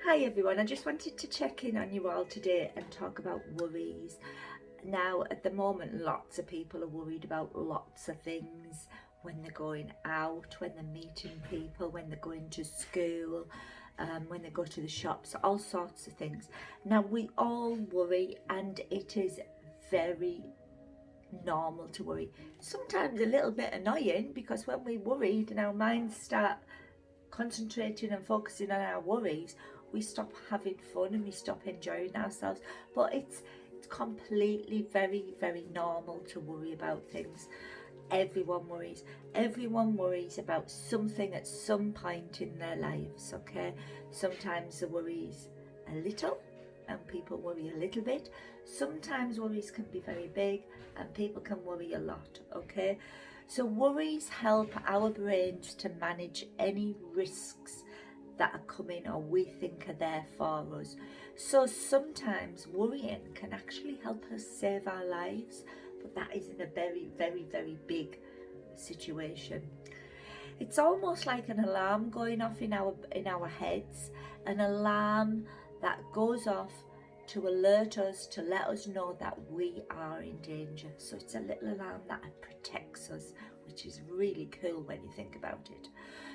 Hi everyone, I just wanted to check in on you all today and talk about worries. Now at the moment lots of people are worried about lots of things when they're going out, when they're meeting people, when they're going to school, when they go to the shops, all sorts of things. Now we all worry and it is very normal to worry. Sometimes a little bit annoying because when we worried and our minds start concentrating and focusing on our worries, we stop having fun and we stop enjoying ourselves. But it's completely very normal to worry about things. Everyone worries. Everyone worries about something at some point in their lives, okay? Sometimes the worries a little and people worry a little bit. Sometimes worries can be very big and people can worry a lot, okay? So worries help our brains to manage any risks that are coming or we think are there for us. So sometimes worrying can actually help us save our lives, but that is in a very big situation. It's almost like an alarm going off in our heads, an alarm that goes off to alert us, to let us know that we are in danger. So it's a little alarm that protects us, which is really cool when you think about it.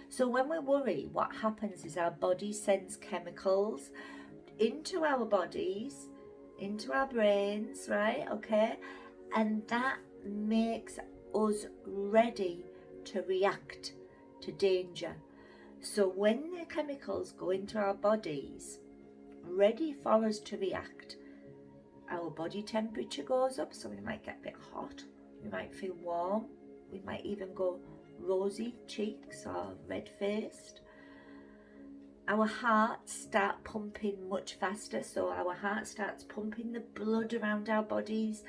So when we worry, what happens is our body sends chemicals into our bodies, into our brains, right? Okay. And that makes us ready to react to danger. So when the chemicals go into our bodies, ready for us to react, our body temperature goes up, so we might get a bit hot, we might feel warm, we might even go rosy cheeks or red-faced. Our hearts start pumping much faster, so our heart starts pumping the blood around our bodies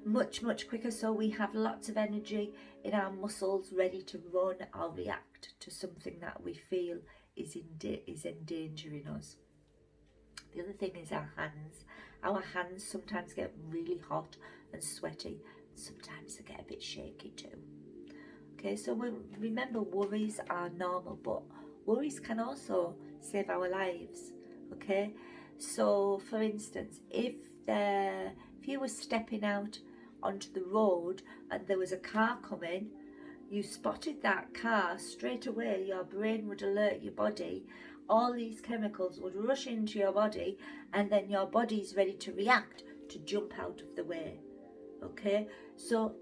much quicker, so we have lots of energy in our muscles ready to run or react to something that we feel is endangering us. The other thing is our hands. Our hands sometimes get really hot and sweaty. Sometimes they get a bit shaky too. Okay, so remember worries are normal, but worries can also save our lives. Okay, so for instance, if you were stepping out onto the road and there was a car coming, you spotted that car, straight away your brain would alert your body. All these chemicals would rush into your body and then your body's ready to react, to jump out of the way. Okay, so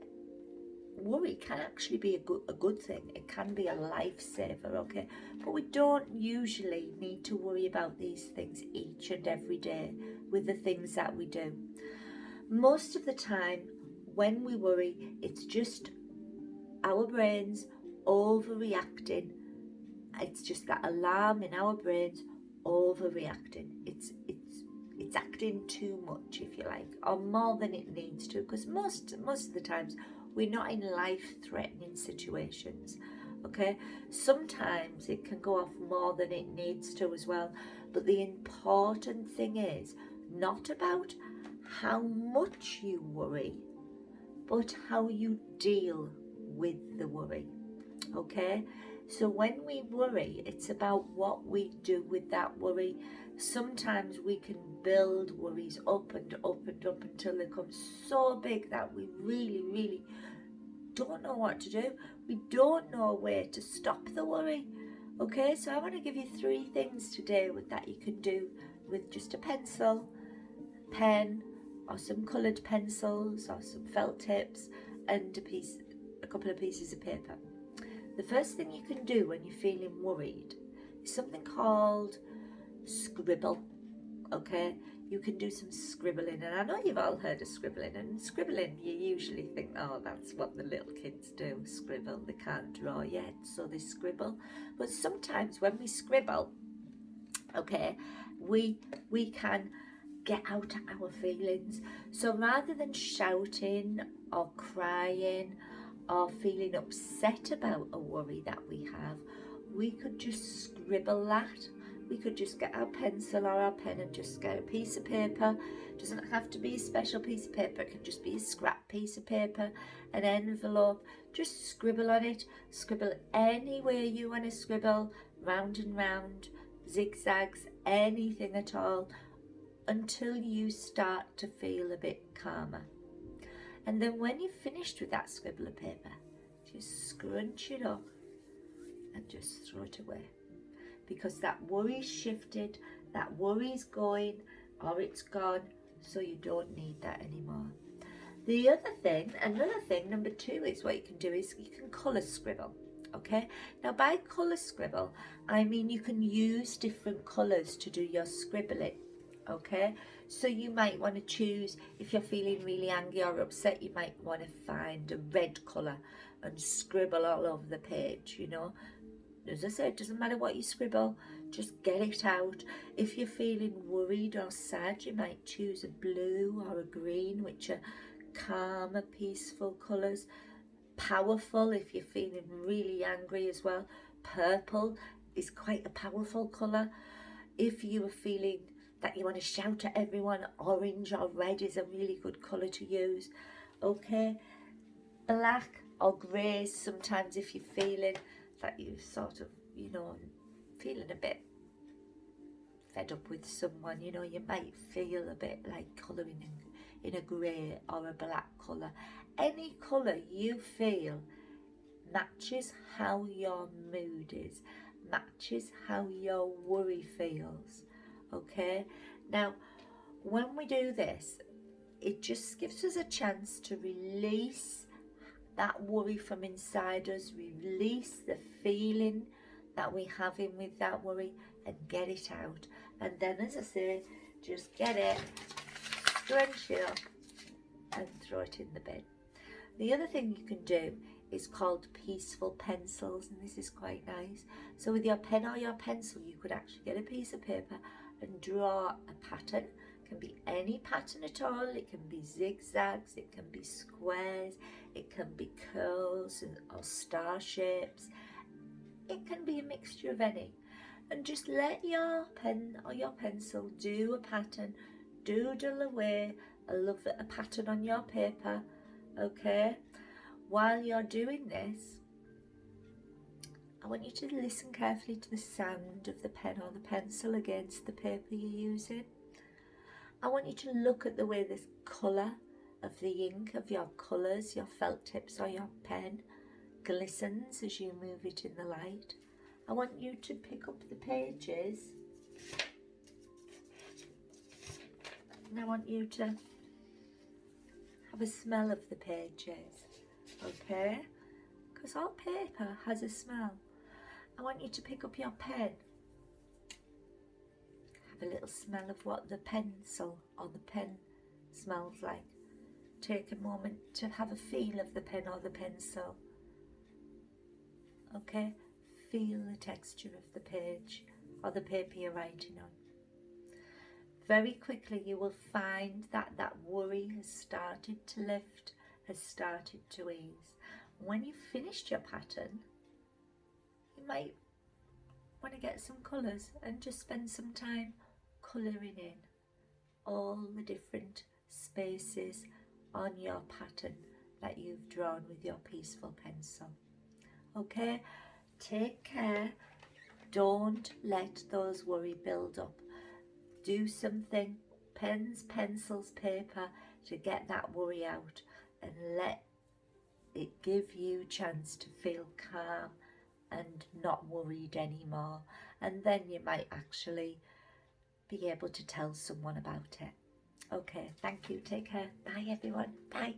worry can actually be a good thing. It can be a lifesaver, okay? But we don't usually need to worry about these things each and every day with the things that we do. Most of the time when we worry, it's just our brains overreacting. It's just that alarm in our brains overreacting. It's acting too much, if you like, or more than it needs to, because most of the times we're not in life-threatening situations, okay? Sometimes it can go off more than it needs to as well, but the important thing is not about how much you worry, but how you deal with the worry, okay? So when we worry, it's about what we do with that worry. Sometimes we can build worries up and up and up until they become so big that we really don't know what to do. We don't know a way to stop the worry. Okay, so I want to give you 3 things today that you can do with just a pencil, pen, or some coloured pencils or some felt tips and a couple of pieces of paper. The first thing you can do when you're feeling worried is something called Scribble, okay? You can do some scribbling, and I know you've all heard of scribbling, and scribbling you usually think, oh, that's what the little kids do, scribble. They can't draw yet, so they scribble. But sometimes when we scribble, okay, we can get out our feelings. So rather than shouting or crying or feeling upset about a worry that we have, we could just scribble that. We could just get our pencil or our pen and just get a piece of paper. It doesn't have to be a special piece of paper. It can just be a scrap piece of paper, an envelope. Just scribble on it. Scribble any way you want to scribble, round and round, zigzags, anything at all until you start to feel a bit calmer. And then when you've finished with that scribble of paper, just scrunch it up and just throw it away. Because that worry's shifted, that worry's going, or it's gone, so you don't need that anymore. The other thing, another thing, number 2, is what you can do is you can colour scribble. Okay, now by colour scribble, I mean you can use different colours to do your scribbling. Okay, so you might want to choose, if you're feeling really angry or upset, you might want to find a red colour and scribble all over the page, you know. As I said, it doesn't matter what you scribble, just get it out. If you're feeling worried or sad, you might choose a blue or a green, which are calmer, peaceful colours. Powerful if you're feeling really angry as well. Purple is quite a powerful colour. If you are feeling that you want to shout at everyone, orange or red is a really good colour to use. Okay, black or grey, sometimes if you're feeling that you sort of, you know, feeling a bit fed up with someone, you know, you might feel a bit like colouring in a grey or a black colour. Any colour you feel matches how your mood is, matches how your worry feels. Okay, now when we do this, it just gives us a chance to release that worry from inside us, release the feeling that we're having with that worry and get it out. And then, as I say, just get it, scrunch it up and throw it in the bin. The other thing you can do is called peaceful pencils, and this is quite nice. So with your pen or your pencil, you could actually get a piece of paper and draw a pattern. It can be any pattern at all. It can be zigzags, it can be squares, it can be curls or star shapes. It can be a mixture of any. And just let your pen or your pencil do a pattern, doodle away a pattern on your paper. Okay, while you're doing this, I want you to listen carefully to the sound of the pen or the pencil against the paper you're using. I want you to look at the way this colour of the ink, of your colours, your felt tips or your pen glistens as you move it in the light. I want you to pick up the pages and I want you to have a smell of the pages, okay? Because all paper has a smell. I want you to pick up your pen, have a little smell of what the pencil or the pen smells like. Take a moment to have a feel of the pen or the pencil, okay? Feel the texture of the page or the paper you're writing on. Very quickly you will find that that worry has started to lift, has started to ease. When you've finished your pattern, you might want to get some colours and just spend some time colouring in all the different spaces on your pattern that you've drawn with your peaceful pencil. Okay, take care. Don't let those worry build up. Do something, pens, pencils, paper, to get that worry out and let it give you a chance to feel calm and not worried anymore. And then you might actually be able to tell someone about it. Okay, thank you. Take care. Bye everyone. Bye.